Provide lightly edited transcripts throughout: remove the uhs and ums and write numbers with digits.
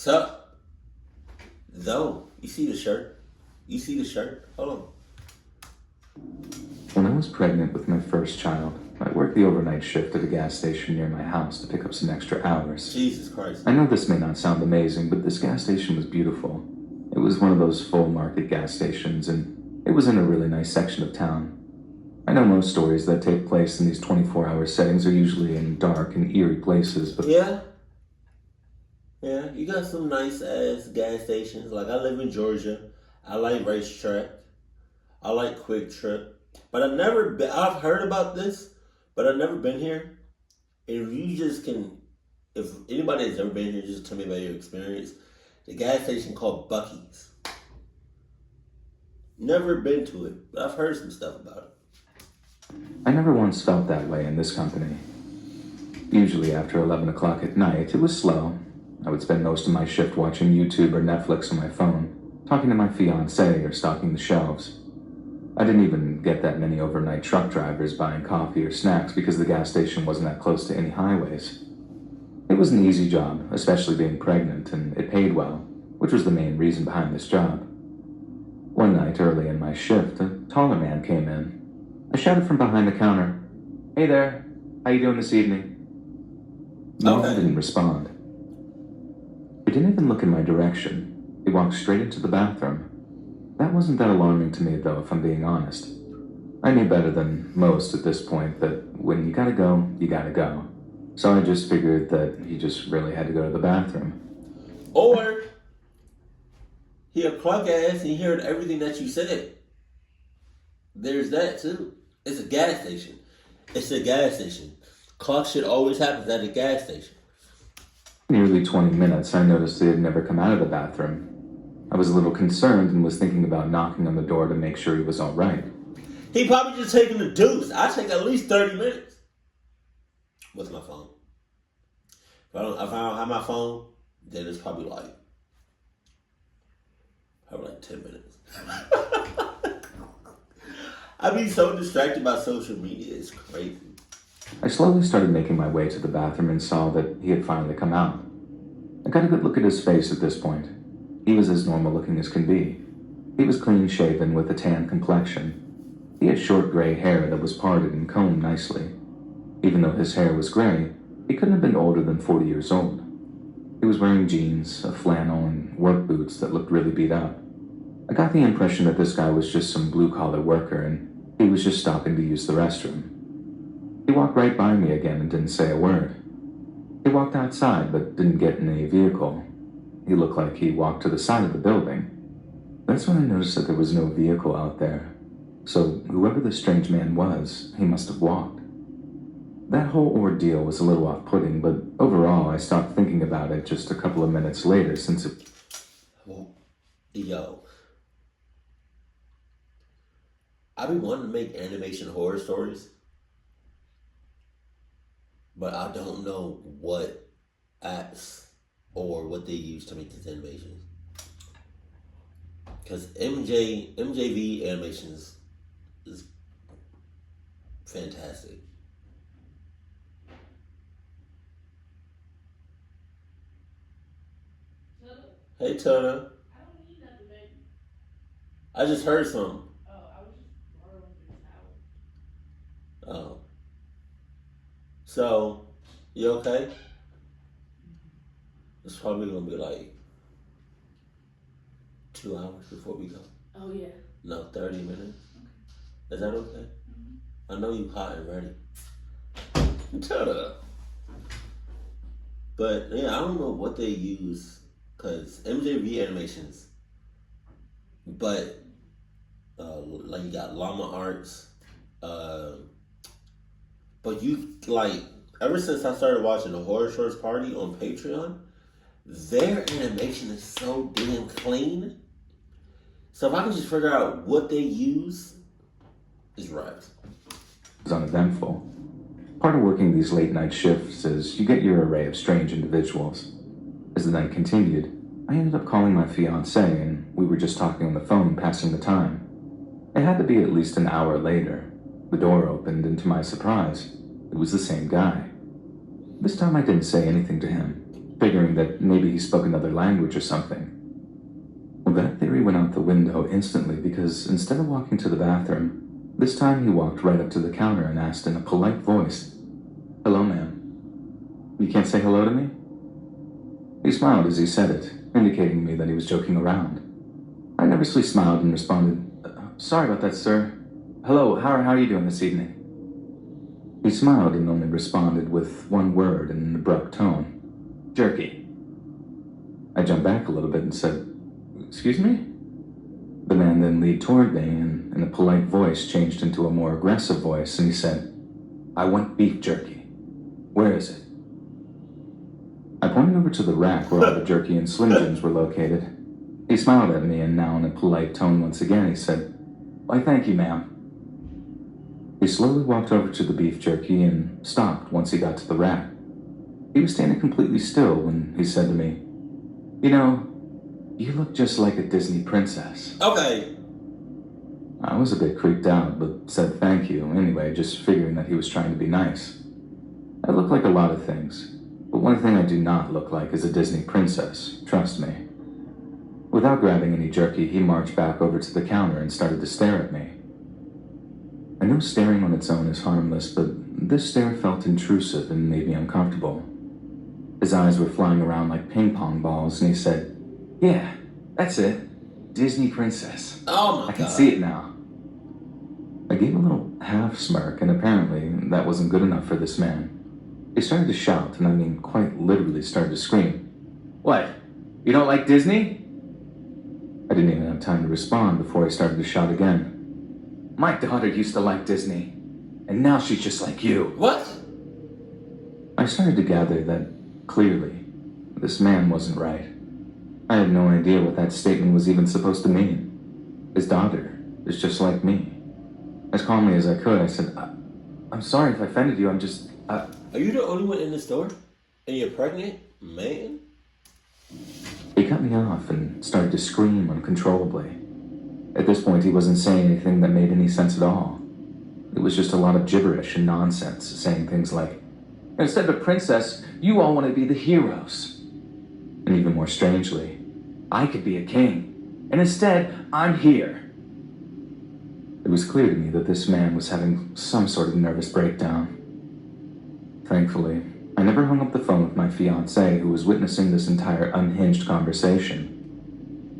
Sup? Though, you see the shirt? You see the shirt? Hold on. When I was pregnant with my first child, I worked the overnight shift at a gas station near my house to pick up some extra hours. Jesus Christ. I know this may not sound amazing, but this gas station was beautiful. It was one of those full market gas stations, and it was in a really nice section of town. I know most stories that take place in these 24-hour settings are usually in dark and eerie places, but... Yeah, you got some nice ass gas stations. Like, I live in Georgia. I like Racetrack. I like Quick Trip. But I've heard about this, but I've never been here. If anybody has ever been here, just tell me about your experience. The gas station called Buc-ee's. Never been to it, but I've heard some stuff about it. I never once felt that way in this company. Usually after 11 o'clock at night, it was slow. I would spend most of my shift watching YouTube or Netflix on my phone, talking to my fiancée or stocking the shelves. I didn't even get that many overnight truck drivers buying coffee or snacks because the gas station wasn't that close to any highways. It was an easy job, especially being pregnant, and it paid well, which was the main reason behind this job. One night early in my shift, a taller man came in. I shouted from behind the counter, "Hey there, how you doing this evening?" No one didn't respond. He didn't even look in my direction. He walked straight into the bathroom. That wasn't that alarming to me, though, if I'm being honest. I knew better than most at this point that when you gotta go, you gotta go. So I just figured that he just really had to go to the bathroom. Or he a clock ass and he heard everything that you said. There's that too. It's a gas station. It's a gas station. Clock shit always happens at a gas station. Nearly 20 minutes, I noticed he had never come out of the bathroom. I was a little concerned and was thinking about knocking on the door to make sure he was all right. He probably just taking a deuce. I take at least 30 minutes. What's my phone? If I don't have my phone, then it's probably like 10 minutes. I be so distracted by social media. It's crazy. I slowly started making my way to the bathroom and saw that he had finally come out. I got a good look at his face at this point. He was as normal looking as can be. He was clean shaven with a tan complexion. He had short gray hair that was parted and combed nicely. Even though his hair was gray, he couldn't have been older than 40 years old. He was wearing jeans, a flannel, and work boots that looked really beat up. I got the impression that this guy was just some blue-collar worker and he was just stopping to use the restroom. He walked right by me again and didn't say a word. He walked outside but didn't get in any vehicle. He looked like he walked to the side of the building. That's when I noticed that there was no vehicle out there. So whoever this strange man was, he must have walked. That whole ordeal was a little off-putting, but overall I stopped thinking about it just a couple of minutes later since it... Yo. I be wanting to make animation horror stories, but I don't know what apps or what they use to make these animations. Because MJV animations is fantastic. Hey, Tuna. I don't need nothing, baby. I just heard something. Oh, I was just borrowing this towel. Oh. So, you okay? It's probably going to be like 2 hours before we go. Oh, yeah. No, 30 minutes. Okay. Is that okay? Mm-hmm. I know you hot and ready. Shut up. But, yeah, I don't know what they use. Because MJV animations, but like you got Llama Arts, but you like ever since I started watching the Horror Shorts Party on Patreon, their animation is so damn clean. So if I can just figure out what they use, it's right. was uneventful. Part of working these late night shifts is you get your array of strange individuals. As the night continued, I ended up calling my fiancée and we were just talking on the phone, passing the time. It had to be at least an hour later. The door opened and to my surprise, it was the same guy. This time I didn't say anything to him. figuring that maybe he spoke another language or something. Well, that theory went out the window instantly because instead of walking to the bathroom, this time he walked right up to the counter and asked in a polite voice, "Hello, ma'am. You can't say hello to me?" He smiled as he said it, indicating to me that he was joking around. I nervously smiled and responded, "Sorry about that, sir. Hello, how are you doing this evening?" He smiled and only responded with one word in an abrupt tone, "Jerky." I jumped back a little bit and said, "Excuse me?" The man then leaned toward me and, in a polite voice, changed into a more aggressive voice, and he said, "I want beef jerky. Where is it?" I pointed over to the rack where all the jerky and Slim Jims were located. He smiled at me, and now in a polite tone once again he said, "Why, thank you, ma'am." He slowly walked over to the beef jerky and stopped once he got to the rack. He was standing completely still when he said to me, "You know, you look just like a Disney princess." Okay. I was a bit creeped out, but said thank you anyway, just figuring that he was trying to be nice. I look like a lot of things, but one thing I do not look like is a Disney princess, trust me. Without grabbing any jerky, he marched back over to the counter and started to stare at me. I know staring on its own is harmless, but this stare felt intrusive and made me uncomfortable. His eyes were flying around like ping pong balls, and he said, "Yeah, that's it. Disney princess. Oh my I can God. see it now." I gave a little half smirk, and apparently that wasn't good enough for this man. He started to shout, and I mean quite literally started to scream. "What? You don't like Disney?" I didn't even have time to respond before he started to shout again. "My daughter used to like Disney, and now she's just like you." What? I started to gather that, clearly, this man wasn't right. I had no idea what that statement was even supposed to mean. His daughter is just like me. As calmly as I could, I said, I'm sorry if I offended you, I'm just... Are you the only one in the store? And you're pregnant? Man? He cut me off and started to scream uncontrollably. At this point, he wasn't saying anything that made any sense at all. It was just a lot of gibberish and nonsense, saying things like, "Instead of a princess, you all want to be the heroes." And even more strangely, "I could be a king, and instead, I'm here." It was clear to me that this man was having some sort of nervous breakdown. Thankfully, I never hung up the phone with my fiancé, who was witnessing this entire unhinged conversation.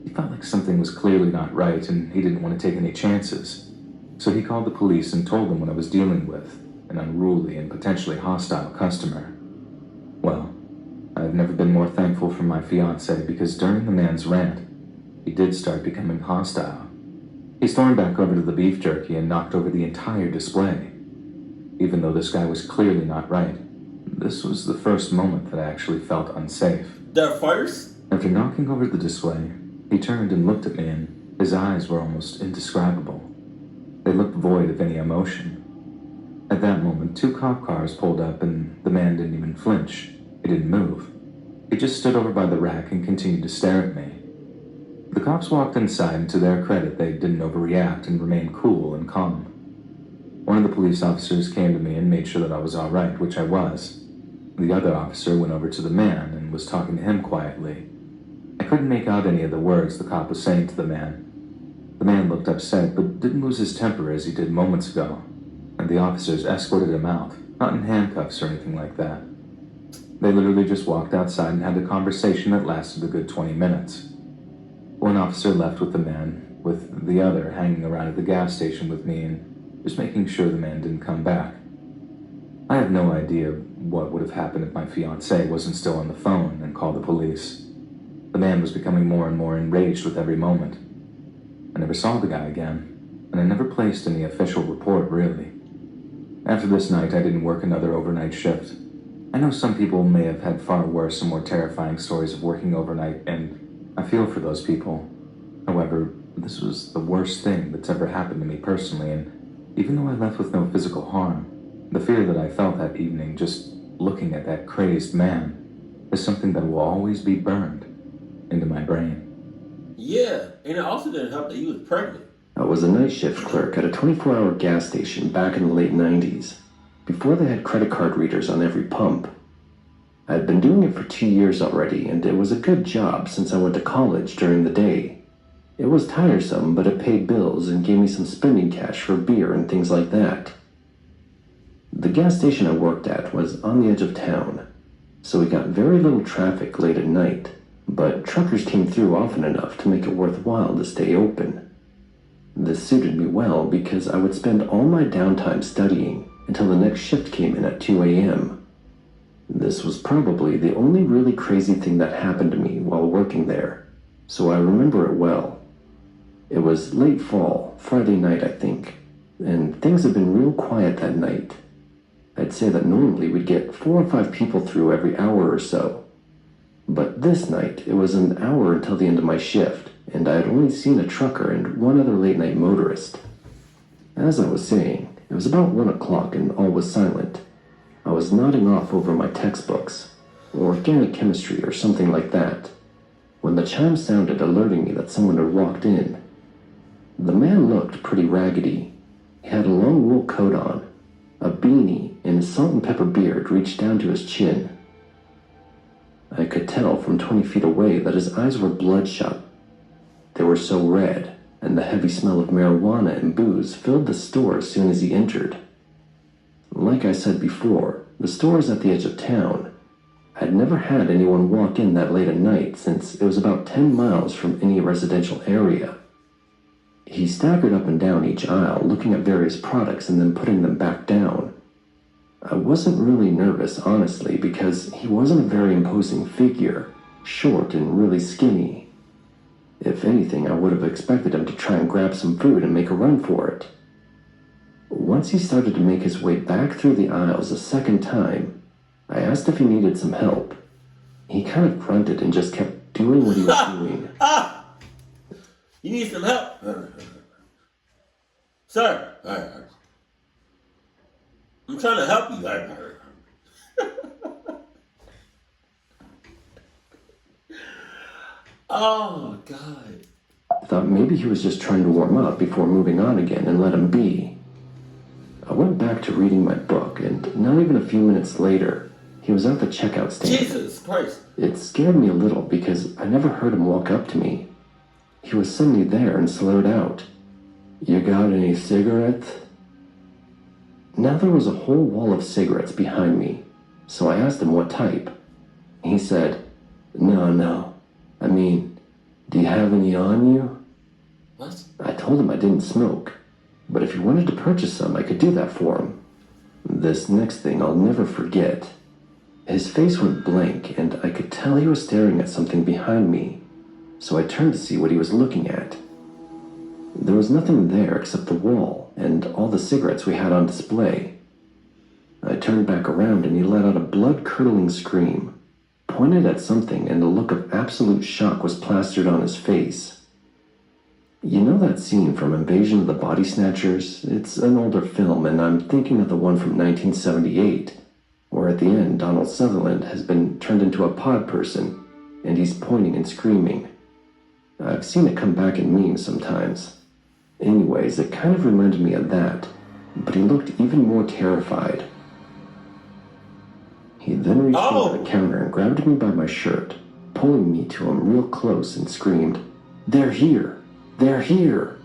He felt like something was clearly not right, and he didn't want to take any chances. So he called the police and told them what I was dealing with, an unruly and potentially hostile customer. Well, I've never been more thankful for my fiancé because during the man's rant, he did start becoming hostile. He stormed back over to the beef jerky and knocked over the entire display. Even though this guy was clearly not right, this was the first moment that I actually felt unsafe. The first? After knocking over the display, he turned and looked at me, and his eyes were almost indescribable. They looked void of any emotion. At that moment, 2 cop cars pulled up, and the man didn't even flinch. He didn't move. He just stood over by the rack and continued to stare at me. The cops walked inside, and to their credit, they didn't overreact and remained cool and calm. One of the police officers came to me and made sure that I was all right, which I was. The other officer went over to the man and was talking to him quietly. I couldn't make out any of the words the cop was saying to the man. The man looked upset, but didn't lose his temper as he did moments ago, and the officers escorted him out, not in handcuffs or anything like that. They literally just walked outside and had a conversation that lasted a good 20 minutes. One officer left with the man, with the other hanging around at the gas station with me and just making sure the man didn't come back. I have no idea what would have happened if my fiancé wasn't still on the phone and called the police. The man was becoming more and more enraged with every moment. I never saw the guy again, and I never placed any official report, really. After this night, I didn't work another overnight shift. I know some people may have had far worse and more terrifying stories of working overnight, and I feel for those people. However, this was the worst thing that's ever happened to me personally, and even though I left with no physical harm, the fear that I felt that evening just looking at that crazed man is something that will always be burned into my brain. Yeah, and it also didn't help that you was pregnant. I was a night shift clerk at a 24-hour gas station back in the late 90s, before they had credit card readers on every pump. I'd been doing it for 2 years already, and it was a good job since I went to college during the day. It was tiresome, but it paid bills and gave me some spending cash for beer and things like that. The gas station I worked at was on the edge of town, so we got very little traffic late at night, but truckers came through often enough to make it worthwhile to stay open. This suited me well because I would spend all my downtime studying until the next shift came in at 2 a.m. This was probably the only really crazy thing that happened to me while working there, so I remember it well. It was late fall, Friday night I think, and things had been real quiet that night. I'd say that normally we'd get 4 or 5 people through every hour or so. But this night, it was an hour until the end of my shift, and I had only seen a trucker and one other late-night motorist. As I was saying, it was about 1 o'clock and all was silent. I was nodding off over my textbooks, organic chemistry or something like that, when the chime sounded alerting me that someone had walked in. The man looked pretty raggedy. He had a long wool coat on, a beanie, and his salt and pepper beard reached down to his chin. I could tell from 20 feet away that his eyes were bloodshot. They were so red, and the heavy smell of marijuana and booze filled the store as soon as he entered. Like I said before, the store is at the edge of town. I'd never had anyone walk in that late at night since it was about 10 miles from any residential area. He staggered up and down each aisle, looking at various products and then putting them back down. I wasn't really nervous, honestly, because he wasn't a very imposing figure, short and really skinny. If anything, I would have expected him to try and grab some food and make a run for it. Once he started to make his way back through the aisles a second time, I asked if he needed some help. He kind of grunted and just kept doing what he was doing. You need some help? Sir, I'm trying to help you. Oh, God. I thought maybe he was just trying to warm up before moving on again and let him be. I went back to reading my book, and not even a few minutes later, he was at the checkout stand. Jesus Christ. It scared me a little because I never heard him walk up to me. He was suddenly there and slowed out. "You got any cigarettes?" Now there was a whole wall of cigarettes behind me, so I asked him what type. He said, No. I mean, do you have any on you?" What? I told him I didn't smoke, but if he wanted to purchase some, I could do that for him. This next thing I'll never forget. His face went blank, and I could tell he was staring at something behind me, so I turned to see what he was looking at. There was nothing there except the wall and all the cigarettes we had on display. I turned back around and he let out a blood-curdling scream, pointed at something, and a look of absolute shock was plastered on his face. You know that scene from Invasion of the Body Snatchers? It's an older film, and I'm thinking of the one from 1978, where at the end Donald Sutherland has been turned into a pod person, and he's pointing and screaming. I've seen it come back in memes sometimes. Anyways, it kind of reminded me of that, but he looked even more terrified. He then reached over the counter and grabbed me by my shirt, pulling me to him real close and screamed, "They're here! They're here!"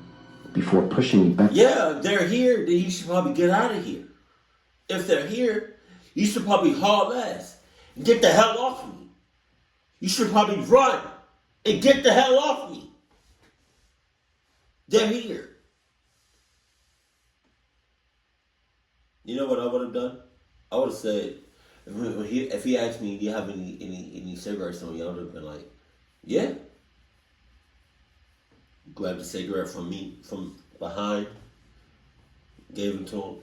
before pushing me back. Yeah, if they're here, then you should probably get out of here. If they're here, you should probably haul ass and get the hell off me. You should probably run and get the hell off me. They're here. You know what I would have done? I would have said, if he asked me, "Do you have any cigarettes on you?" I would have been like, "Yeah." Grabbed a cigarette from me from behind, gave it to him.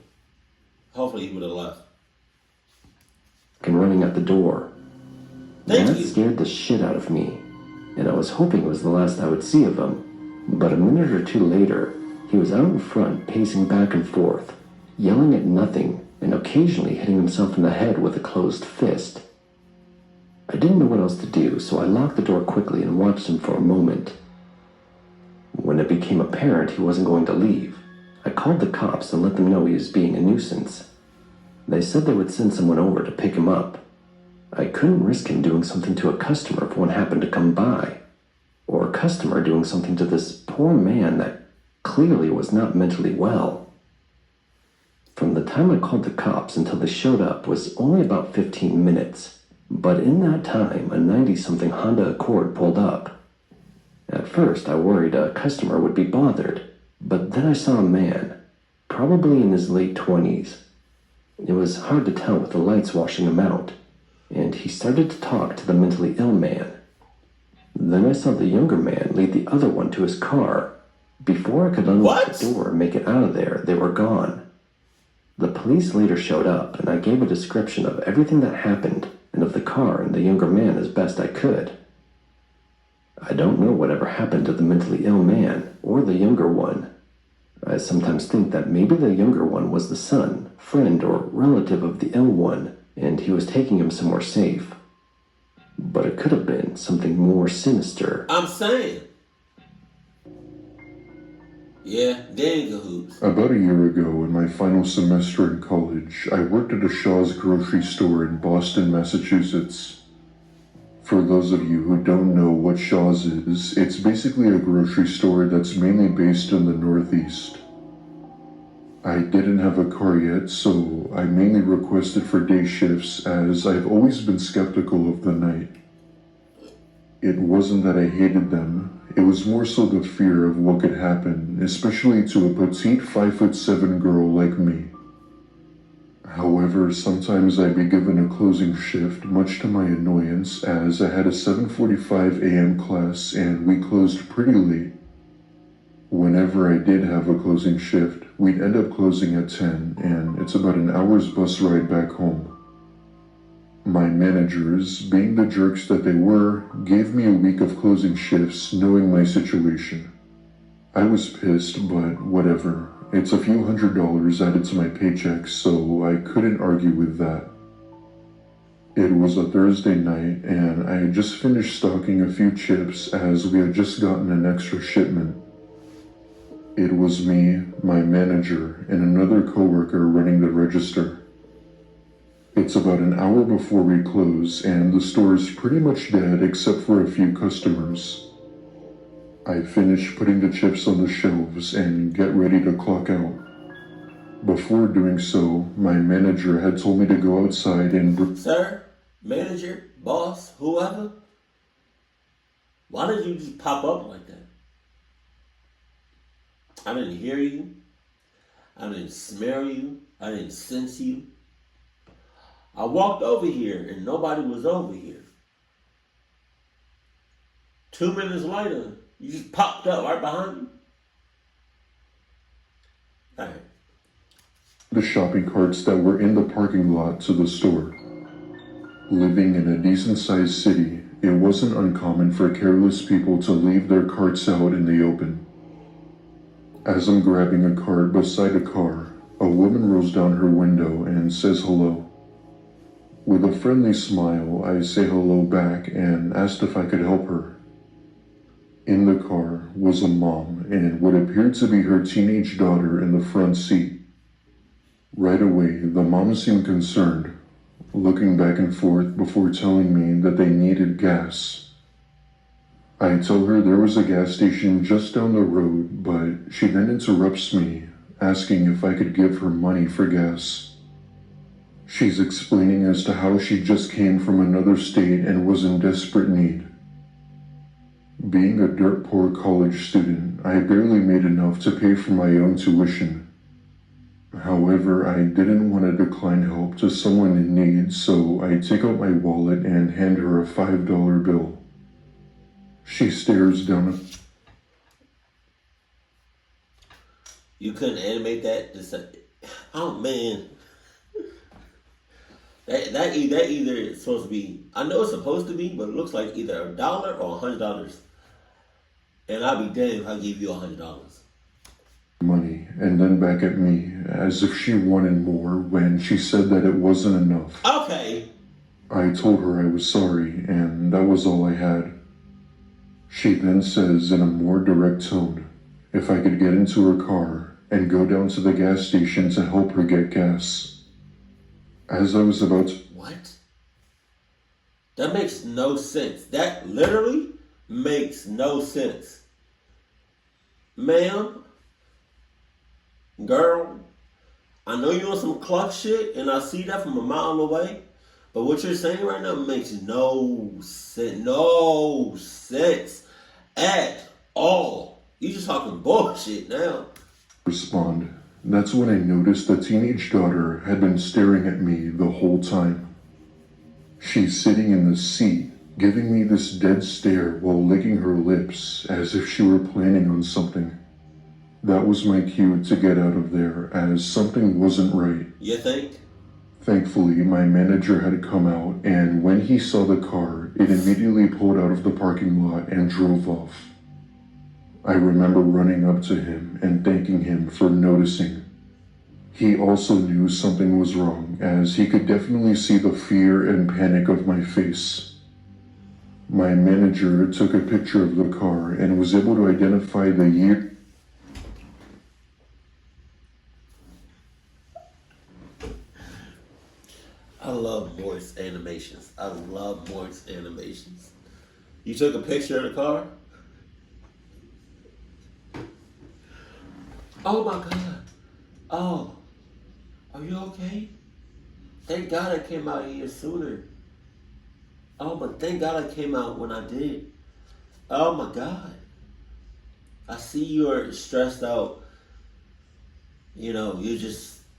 Hopefully he would have left. And running out the door. Thank That you. scared the shit out of me, and I was hoping it was the last I would see of him. But a minute or two later, he was out in front, pacing back and forth, yelling at nothing, and occasionally hitting himself in the head with a closed fist. I didn't know what else to do, so I locked the door quickly and watched him for a moment. When it became apparent he wasn't going to leave, I called the cops and let them know he was being a nuisance. They said they would send someone over to pick him up. I couldn't risk him doing something to a customer if one happened to come by, or a customer doing something to this poor man that clearly was not mentally well. From the time I called the cops until they showed up was only about 15 minutes, but in that time, a 90-something Honda Accord pulled up. At first, I worried a customer would be bothered, but then I saw a man, probably in his late 20s. It was hard to tell with the lights washing him out, and he started to talk to the mentally ill man. Then I saw the younger man lead the other one to his car. Before I could unlock the door and make it out of there, they were gone. The police later showed up, and I gave a description of everything that happened and of the car and the younger man as best I could. I don't know whatever happened to the mentally ill man or the younger one. I sometimes think that maybe the younger one was the son, friend, or relative of the ill one, and he was taking him somewhere safe. But it could have been something more sinister. I'm saying. Yeah, they ain't cahoots. About a year ago, in my final semester in college, I worked at a Shaw's grocery store in Boston, Massachusetts. For those of you who don't know what Shaw's is, it's basically a grocery store that's mainly based in the Northeast. I didn't have a car yet, so I mainly requested for day shifts as I've always been skeptical of the night. It wasn't that I hated them, it was more so the fear of what could happen, especially to a petite 5'7" girl like me. However, sometimes I'd be given a closing shift, much to my annoyance, as I had a 7:45 a.m. class and we closed pretty late. Whenever I did have a closing shift, we'd end up closing at 10, and it's about an hour's bus ride back home. My managers, being the jerks that they were, gave me a week of closing shifts knowing my situation. I was pissed, but whatever. It's a few $100s added to my paycheck, so I couldn't argue with that. It was a Thursday night, and I had just finished stocking a few chips as we had just gotten an extra shipment. It was me, my manager, and another coworker running the register. It's about an hour before we close, and the store is pretty much dead except for a few customers. I finish putting the chips on the shelves and get ready to clock out. Before doing so, my manager had told me to go outside and... Sir, manager, boss, whoever, why did you just pop up like that? I didn't hear you. I didn't smell you. I didn't sense you. I walked over here and nobody was over here. 2 minutes later, you just popped up right behind me. All right. the shopping carts that were in the parking lot to the store. Living in a decent-sized city, it wasn't uncommon for careless people to leave their carts out in the open. As I'm grabbing a cart beside a car, a woman rolls down her window and says hello. With a friendly smile, I say hello back and asked if I could help her. In the car was a mom and what appeared to be her teenage daughter in the front seat. Right away, the mom seemed concerned, looking back and forth before telling me that they needed gas. I tell her there was a gas station just down the road, but she then interrupts me, asking if I could give her money for gas. She's explaining as to how she just came from another state and was in desperate need. Being a dirt poor college student, I barely made enough to pay for my own tuition. However, I didn't want to decline help to someone in need, so I take out my wallet and hand her a $5 bill. She stares down at... You couldn't animate that? Oh, man. That either is supposed to be, I know it's supposed to be, but it looks like either $1 or $100. And I'll be damned if I give you $100. money, and then back at me, as if she wanted more when she said that it wasn't enough. Okay. I told her I was sorry, and that was all I had. She then says in a more direct tone, if I could get into her car and go down to the gas station to help her get gas. As I was about to... What? That makes no sense. That literally makes no sense. Ma'am, girl, I know you on some cluck shit, and I see that from a mile away. But what you're saying right now makes no sense at all. You just talking bullshit now. Respond. That's when I noticed the teenage daughter had been staring at me the whole time. She's sitting in the seat, giving me this dead stare while licking her lips as if she were planning on something. That was my cue to get out of there, as something wasn't right. You think? Thankfully, my manager had come out, and when he saw the car, it immediately pulled out of the parking lot and drove off. I remember running up to him and thanking him for noticing. He also knew something was wrong, as he could definitely see the fear and panic of my face. My manager took a picture of the car and was able to identify the year. I love Mort's animations. You took a picture of the car? Oh my God. Oh. Are you okay? Thank God I came out here sooner. Oh, but thank God I came out when I did. Oh my God. I see you're stressed out.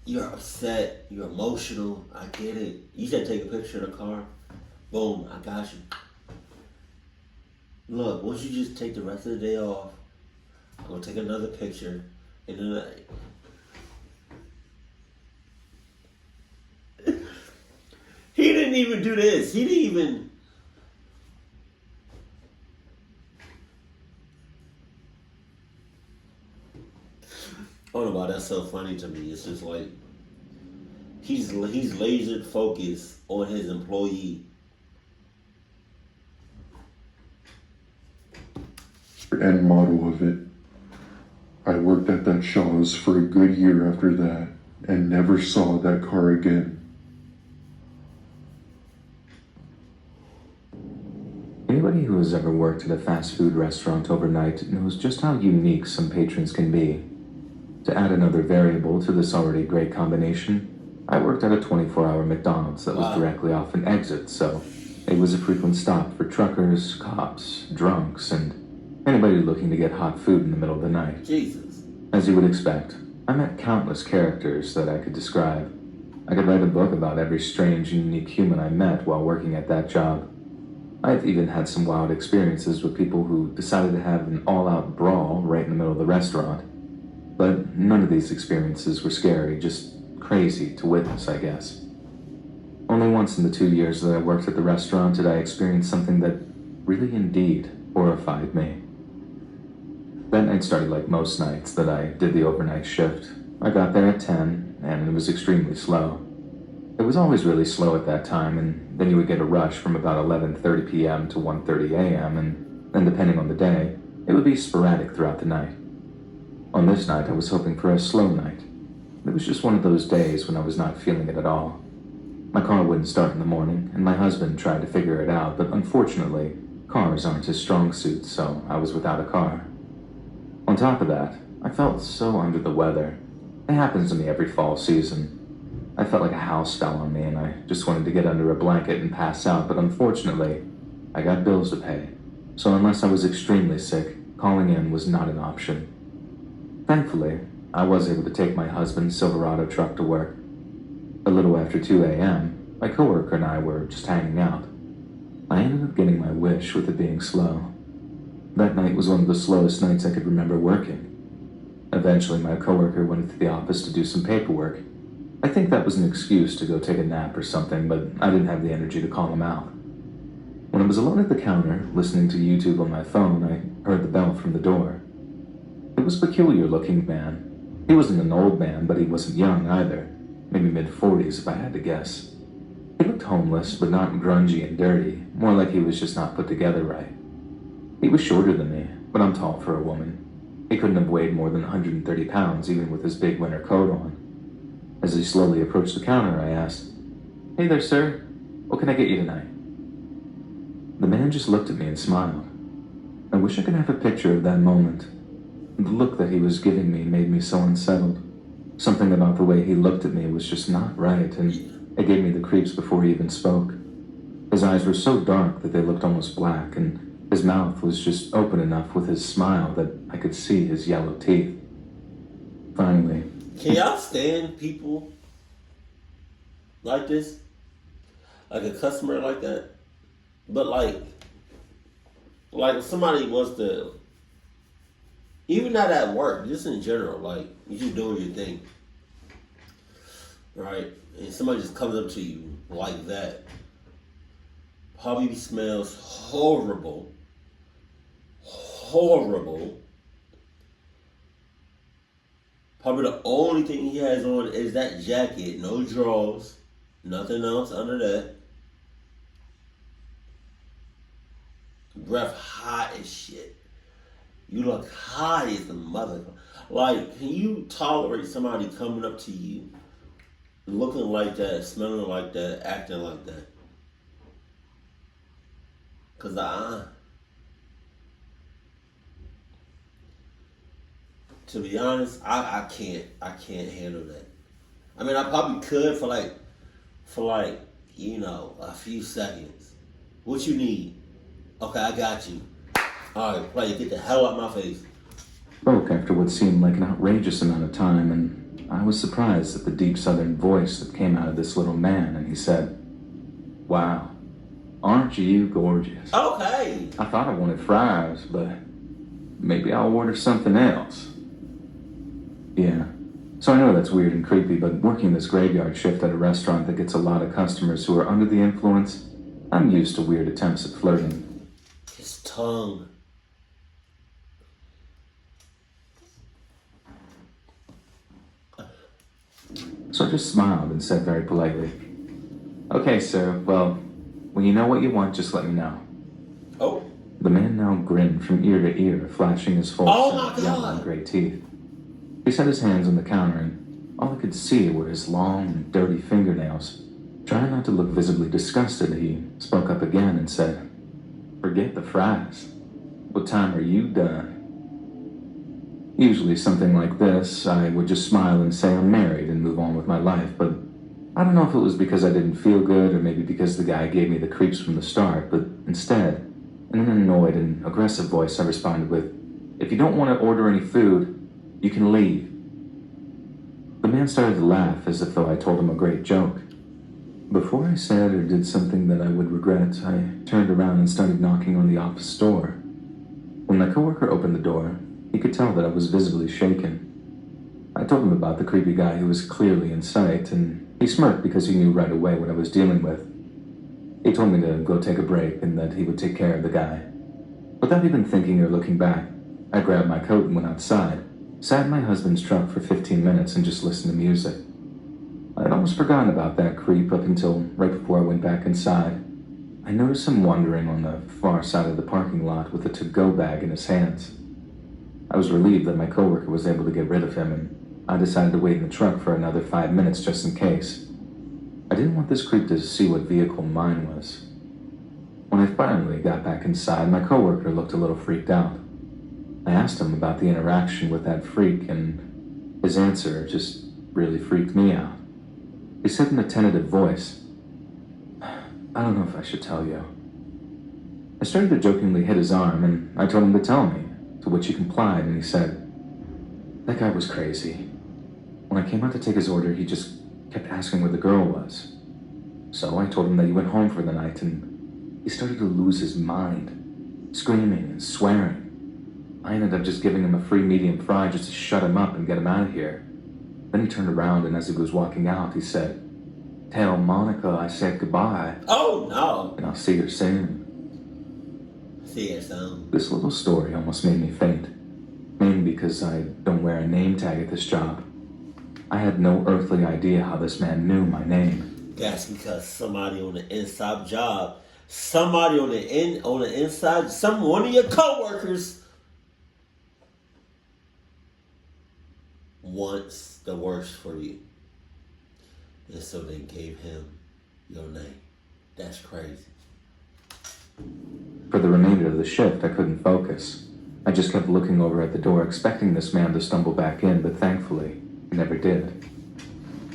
You're upset. You're emotional. I get it. You said take a picture of the car. Boom, I got you. Look, once you just take the rest of the day off, I'm going to take another picture. And then he didn't even do this. He didn't even. I don't know why that's so funny to me. It's just like he's laser focused on his employee. And model of it. I worked at that Shaw's for a good year after that and never saw that car again. Anybody who has ever worked at a fast food restaurant overnight knows just how unique some patrons can be. To add another variable to this already great combination, I worked at a 24-hour McDonald's that was directly off an exit, so it was a frequent stop for truckers, cops, drunks, and anybody looking to get hot food in the middle of the night. Jesus. As you would expect, I met countless characters that I could describe. I could write a book about every strange and unique human I met while working at that job. I've even had some wild experiences with people who decided to have an all-out brawl right in the middle of the restaurant. But none of these experiences were scary, just crazy to witness, I guess. Only once in the 2 years that I worked at the restaurant did I experience something that really indeed horrified me. That night started like most nights that I did the overnight shift. I got there at 10, and it was extremely slow. It was always really slow at that time, and then you would get a rush from about 11:30 p.m. to 1:30 a.m., and then depending on the day, it would be sporadic throughout the night. On this night, I was hoping for a slow night. It was just one of those days when I was not feeling it at all. My car wouldn't start in the morning, and my husband tried to figure it out, but unfortunately, cars aren't his strong suit, so I was without a car. On top of that, I felt so under the weather. It happens to me every fall season. I felt like a house fell on me, and I just wanted to get under a blanket and pass out, but unfortunately, I got bills to pay. So unless I was extremely sick, calling in was not an option. Thankfully, I was able to take my husband's Silverado truck to work. A little after 2 a.m., my coworker and I were just hanging out. I ended up getting my wish with it being slow. That night was one of the slowest nights I could remember working. Eventually, my coworker went into the office to do some paperwork. I think that was an excuse to go take a nap or something, but I didn't have the energy to call him out. When I was alone at the counter, listening to YouTube on my phone, I heard the bell from the door. It was a peculiar-looking man. He wasn't an old man, but he wasn't young either. Maybe mid-40s if I had to guess. He looked homeless, but not grungy and dirty, more like he was just not put together right. He was shorter than me, but I'm tall for a woman. He couldn't have weighed more than 130 pounds, even with his big winter coat on. As he slowly approached the counter, I asked, "Hey there, sir. What can I get you tonight?" The man just looked at me and smiled. I wish I could have a picture of that moment. The look that he was giving me made me so unsettled. Something about the way he looked at me was just not right, and it gave me the creeps before he even spoke. His eyes were so dark that they looked almost black, and his mouth was just open enough with his smile that I could see his yellow teeth. Finally, Can y'all stand people like this? Like a customer like that? But like if somebody wants to, even not at work, just in general, like you just doing your thing, right? And somebody just comes up to you like that, probably smells horrible, horrible. Probably the only thing he has on is that jacket, no drawers, nothing else under that. Breath hot as shit. You look hot as a mother. Like, can you tolerate somebody coming up to you, looking like that, smelling like that, acting like that? Cause to be honest, I can't handle that. I mean, I probably could for like a few seconds. What you need? Okay, I got you. All right, play. Get the hell out of my face. spoke after what seemed like an outrageous amount of time, and I was surprised at the deep southern voice that came out of this little man, and he said, "Wow, aren't you gorgeous?" Okay. I thought I wanted fries, but maybe I'll order something else. Yeah. So I know that's weird and creepy, but working this graveyard shift at a restaurant that gets a lot of customers who are under the influence, I'm used to weird attempts at flirting. His tongue. So I just smiled and said very politely, "Okay, sir, well, when you know what you want, just let me know." Oh. The man now grinned from ear to ear, flashing his full Oh set my of yellow God. and gray teeth. He set his hands on the counter, and all I could see were his long and dirty fingernails. Trying not to look visibly disgusted, he spoke up again and said, "Forget the fries. What time are you done?" Usually something like this, I would just smile and say I'm married and move on with my life, but I don't know if it was because I didn't feel good or maybe because the guy gave me the creeps from the start, but instead, in an annoyed and aggressive voice, I responded with, "If you don't want to order any food, you can leave." The man started to laugh as if though I told him a great joke. Before I said or did something that I would regret, I turned around and started knocking on the office door. When my coworker opened the door, he could tell that I was visibly shaken. I told him about the creepy guy who was clearly in sight, and he smirked because he knew right away what I was dealing with. He told me to go take a break and that he would take care of the guy. Without even thinking or looking back, I grabbed my coat and went outside, sat in my husband's truck for 15 minutes and just listened to music. I had almost forgotten about that creep up until right before I went back inside. I noticed him wandering on the far side of the parking lot with a to-go bag in his hands. I was relieved that my coworker was able to get rid of him, and I decided to wait in the truck for another 5 minutes just in case. I didn't want this creep to see what vehicle mine was. When I finally got back inside, my coworker looked a little freaked out. I asked him about the interaction with that freak, and his answer just really freaked me out. He said in a tentative voice, "I don't know if I should tell you." I started to jokingly hit his arm, and I told him to tell me, to which he complied, and he said, "That guy was crazy. When I came out to take his order, he just kept asking where the girl was. So I told him that he went home for the night, and he started to lose his mind, screaming and swearing. I ended up just giving him a free medium fry just to shut him up and get him out of here. Then he turned around, and as he was walking out, he said, 'Tell Monica I said goodbye, Oh no. and I'll see her soon.'" See you soon. This little story almost made me faint, mainly because I don't wear a name tag at this job. I had no earthly idea how this man knew my name. That's because somebody on the inside job, somebody on the inside, one of your coworkers wants the worst for you. And so they gave him your name. That's crazy. For the remainder of the shift, I couldn't focus. I just kept looking over at the door, expecting this man to stumble back in, but thankfully, he never did.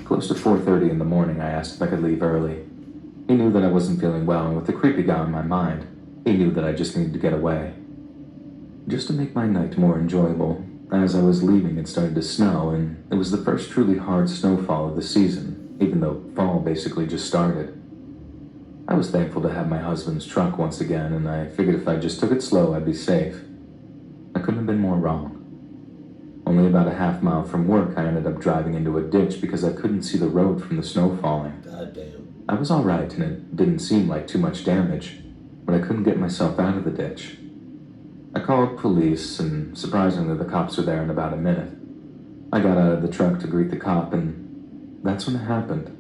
Close to 4:30 in the morning, I asked if I could leave early. He knew that I wasn't feeling well, and with the creepy guy on my mind, he knew that I just needed to get away. Just to make my night more enjoyable, as I was leaving, it started to snow, and it was the first truly hard snowfall of the season, even though fall basically just started. I was thankful to have my husband's truck once again, and I figured if I just took it slow, I'd be safe. I couldn't have been more wrong. Only about a half mile from work, I ended up driving into a ditch because I couldn't see the road from the snow falling. God damn. I was alright, and it didn't seem like too much damage, but I couldn't get myself out of the ditch. I called police, and surprisingly, the cops were there in about a minute. I got out of the truck to greet the cop, and that's when it happened.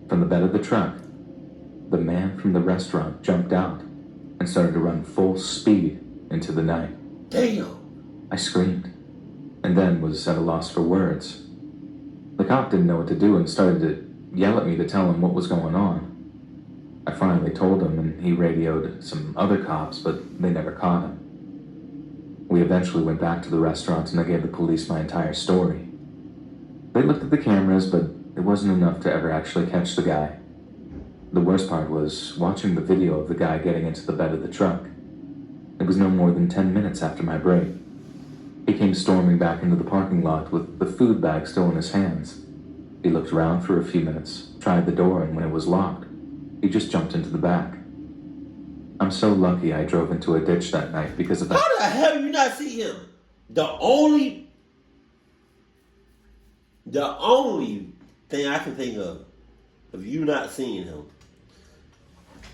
From the bed of the truck, the man from the restaurant jumped out and started to run full speed into the night. Damn. I screamed, and then was at a loss for words. The cop didn't know what to do and started to yell at me to tell him what was going on. I finally told him, and he radioed some other cops, but they never caught him. We eventually went back to the restaurant, and I gave the police my entire story. They looked at the cameras, but it wasn't enough to ever actually catch the guy. The worst part was watching the video of the guy getting into the bed of the truck. It was no more than 10 minutes after my break. He came storming back into the parking lot with the food bag still in his hands. He looked around for a few minutes, tried the door, and when it was locked, he just jumped into the back. I'm so lucky I drove into a ditch that night because of that. How the hell you not see him? The only thing I can think of you not seeing him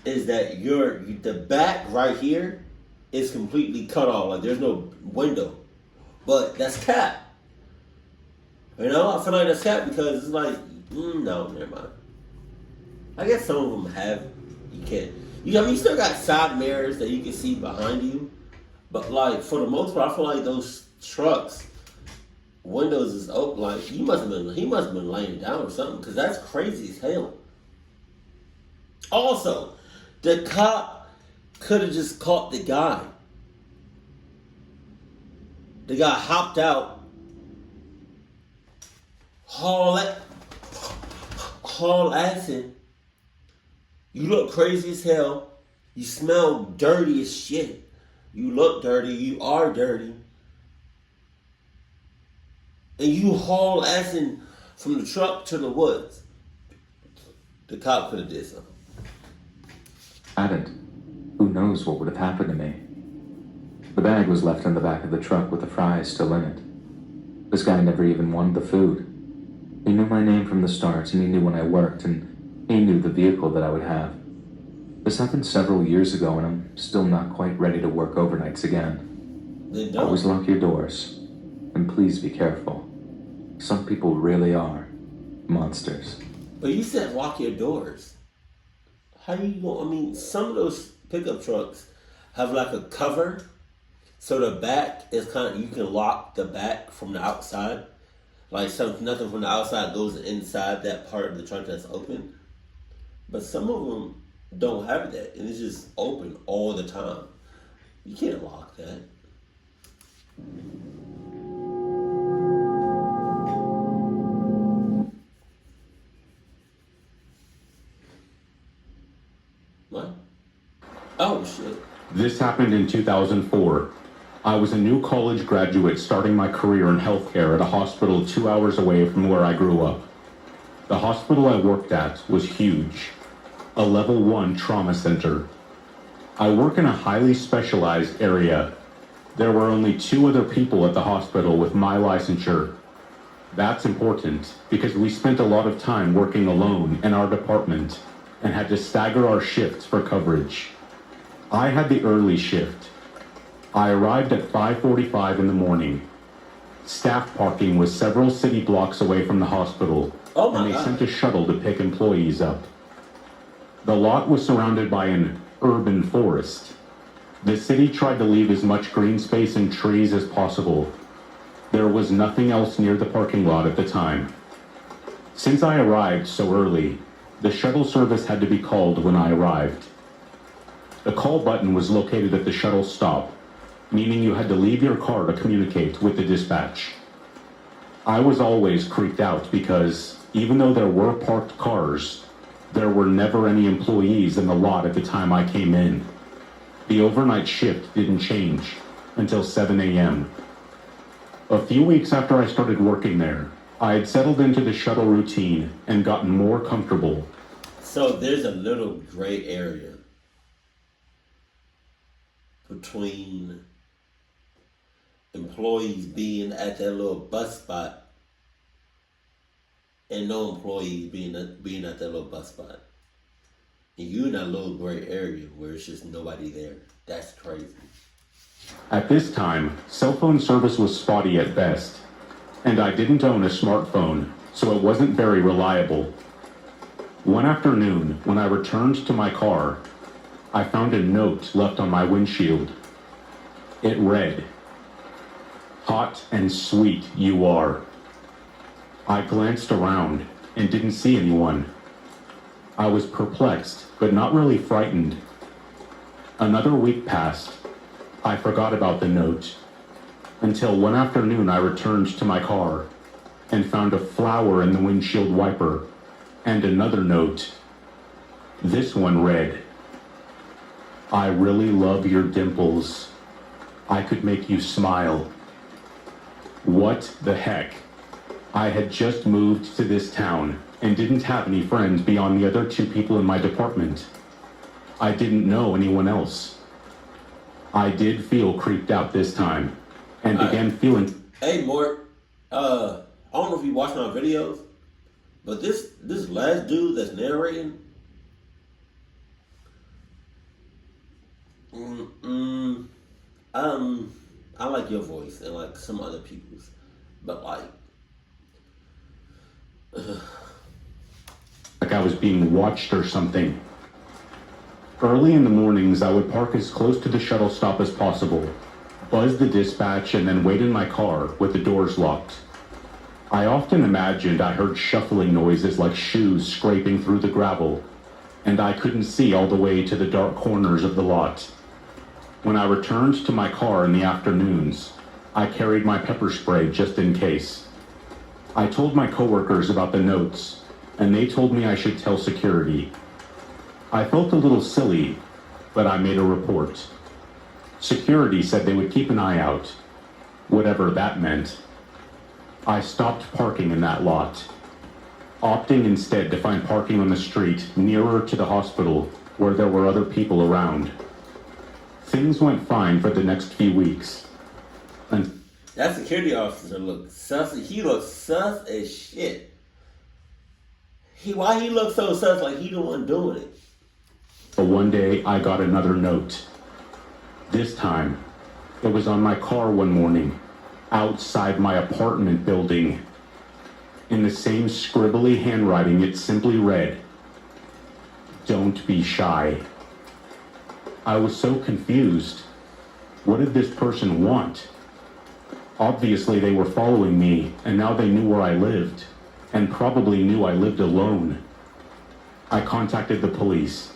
is that the back right here is completely cut off. Like there's no window. But that's cap. You know, I feel like that's cap because it's like, no, never mind. I guess some of them have. You can't. You still got side mirrors that you can see behind you. But like for the most part, I feel like those trucks, windows is open. Like he must have been laying down or something because that's crazy as hell. Also, the cop could have just caught the guy. The guy hopped out, haul assing. You look crazy as hell. You smell dirty as shit. You look dirty. You are dirty. And you haul assing from the truck to the woods. The cop could have did something. Hadn't. Who knows what would have happened to me? The bag was left in the back of the truck with the fries still in it. This guy never even wanted the food. He knew my name from the start, and he knew when I worked, and he knew the vehicle that I would have. This happened several years ago, and I'm still not quite ready to work overnights again. They don't. Always lock your doors, and please be careful. Some people really are monsters. But you said lock your doors. How you going? I mean, some of those pickup trucks have like a cover, so the back is you can lock the back from the outside. Like nothing from the outside goes inside that part of the truck that's open. But some of them don't have that, and it's just open all the time. You can't lock that. What? Oh, shit. This happened in 2004. I was a new college graduate starting my career in healthcare at a hospital 2 hours away from where I grew up. The hospital I worked at was huge, a level 1 trauma center. I work in a highly specialized area. There were only 2 other people at the hospital with my licensure. That's important because we spent a lot of time working alone in our department and had to stagger our shifts for coverage. I had the early shift. I arrived at 5:45 in the morning. Staff parking was several city blocks away from the hospital, and they sent a shuttle to pick employees up. The lot was surrounded by an urban forest. The city tried to leave as much green space and trees as possible. There was nothing else near the parking lot at the time. Since I arrived so early, the shuttle service had to be called when I arrived. The call button was located at the shuttle stop, meaning you had to leave your car to communicate with the dispatch. I was always creeped out because, even though there were parked cars, there were never any employees in the lot at the time I came in. The overnight shift didn't change until 7 a.m. A few weeks after I started working there, I had settled into the shuttle routine and gotten more comfortable. So there's a little gray area between employees being at that little bus spot and no employees being at that little bus spot. And you in that little gray area where it's just nobody there. That's crazy. At this time, cell phone service was spotty at best, and I didn't own a smartphone, so it wasn't very reliable. One afternoon, when I returned to my car, I found a note left on my windshield. It read, "Hot and sweet you are." I glanced around and didn't see anyone. I was perplexed, but not really frightened. Another week passed. I forgot about the note, until one afternoon I returned to my car and found a flower in the windshield wiper and another note. This one read, "I really love your dimples. I could make you smile." What the heck? I had just moved to this town and didn't have any friends beyond the other two people in my department. I didn't know anyone else. I did feel creeped out this time and began feeling... Hey, Mort, I don't know if you watch my videos, but this last dude that's narrating, I like your voice and like some other people's, but like I was being watched or something. Early in the mornings, I would park as close to the shuttle stop as possible, buzz the dispatch, and then wait in my car with the doors locked. I often imagined I heard shuffling noises like shoes scraping through the gravel, and I couldn't see all the way to the dark corners of the lot. When I returned to my car in the afternoons, I carried my pepper spray just in case. I told my coworkers about the notes, and they told me I should tell security. I felt a little silly, but I made a report. Security said they would keep an eye out, whatever that meant. I stopped parking in that lot, opting instead to find parking on the street nearer to the hospital where there were other people around. Things went fine for the next few weeks. And that security officer looked sus. He looked sus as shit. Why he look so sus like he the one doing it? But one day I got another note. This time, it was on my car one morning, outside my apartment building. In the same scribbly handwriting, it simply read, "Don't be shy." I was so confused. What did this person want? Obviously, they were following me, and now they knew where I lived, and probably knew I lived alone. I contacted the police.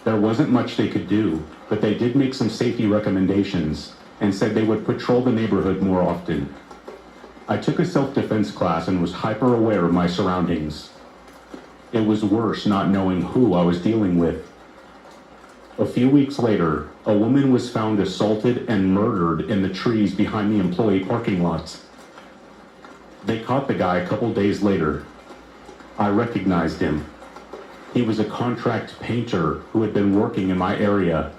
There wasn't much they could do, but they did make some safety recommendations and said they would patrol the neighborhood more often. I took a self-defense class and was hyper aware of my surroundings. It was worse not knowing who I was dealing with. A few weeks later, a woman was found assaulted and murdered in the trees behind the employee parking lot. They caught the guy a couple days later. I recognized him. He was a contract painter who had been working in my area.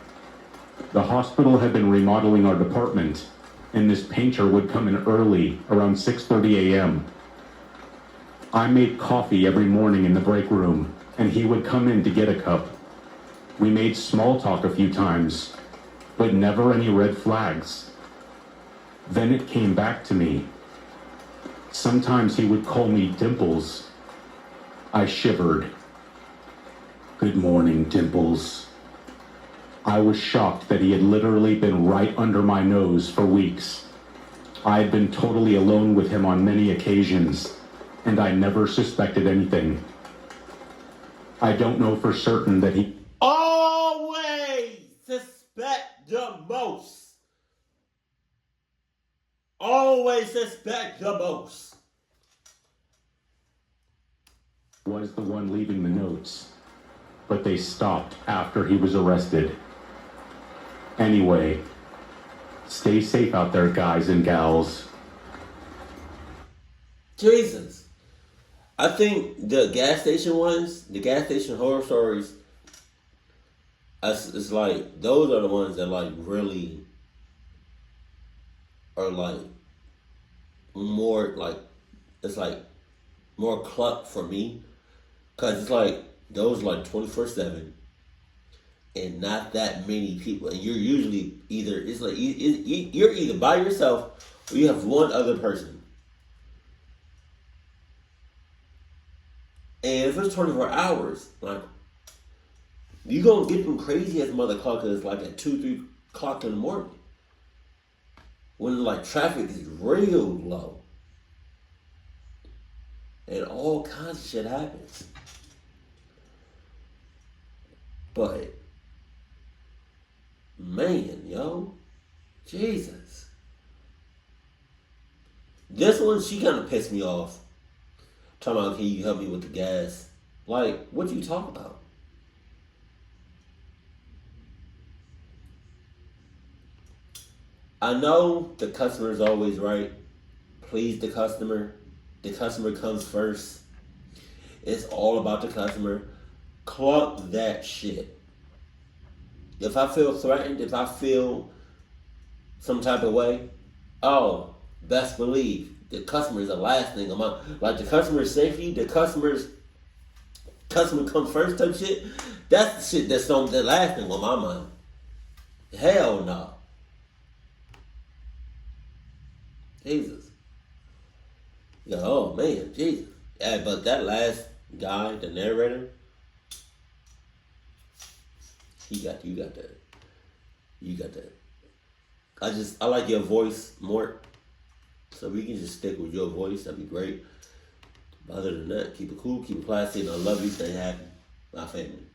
The hospital had been remodeling our department, and this painter would come in early, around 6:30 a.m. I made coffee every morning in the break room, and he would come in to get a cup. We made small talk a few times, but never any red flags. Then it came back to me. Sometimes he would call me Dimples. I shivered. "Good morning, Dimples." I was shocked that he had literally been right under my nose for weeks. I had been totally alone with him on many occasions, and I never suspected anything. I don't know for certain that he... Always suspect the most. Always suspect the most. Was the one leaving the notes, but they stopped after he was arrested. Anyway, stay safe out there, guys and gals. Jesus. I think the gas station ones, the gas station horror stories, it's like, those are the ones that like really are like more like, it's like more cluck for me. Cause it's like, those like 24/7 and not that many people. And you're usually either, it's like, you're either by yourself or you have one other person. And if it's 24 hours, like, you gonna get them crazy as mother clockers like at 2, 3 o'clock in the morning. When like traffic is real low. And all kinds of shit happens. But, man, yo, Jesus. This one, she kind of pissed me off. Talking about, can you help me with the gas? Like, what you talk about? I know the customer is always right. Please the customer. The customer comes first. It's all about the customer. Clock that shit. If I feel threatened, if I feel some type of way, oh, best believe the customer is the last thing on my, like the customer safety, the customer come first type shit. That's the shit that's on the last thing on my mind. Hell no. Jesus. Yeah, oh man, Jesus. Yeah, but that last guy, the narrator, you got that. You got that. I like your voice more. So we can just stick with your voice. That'd be great. But other than that, keep it cool, keep it classy, and I love you. Stay happy. My family.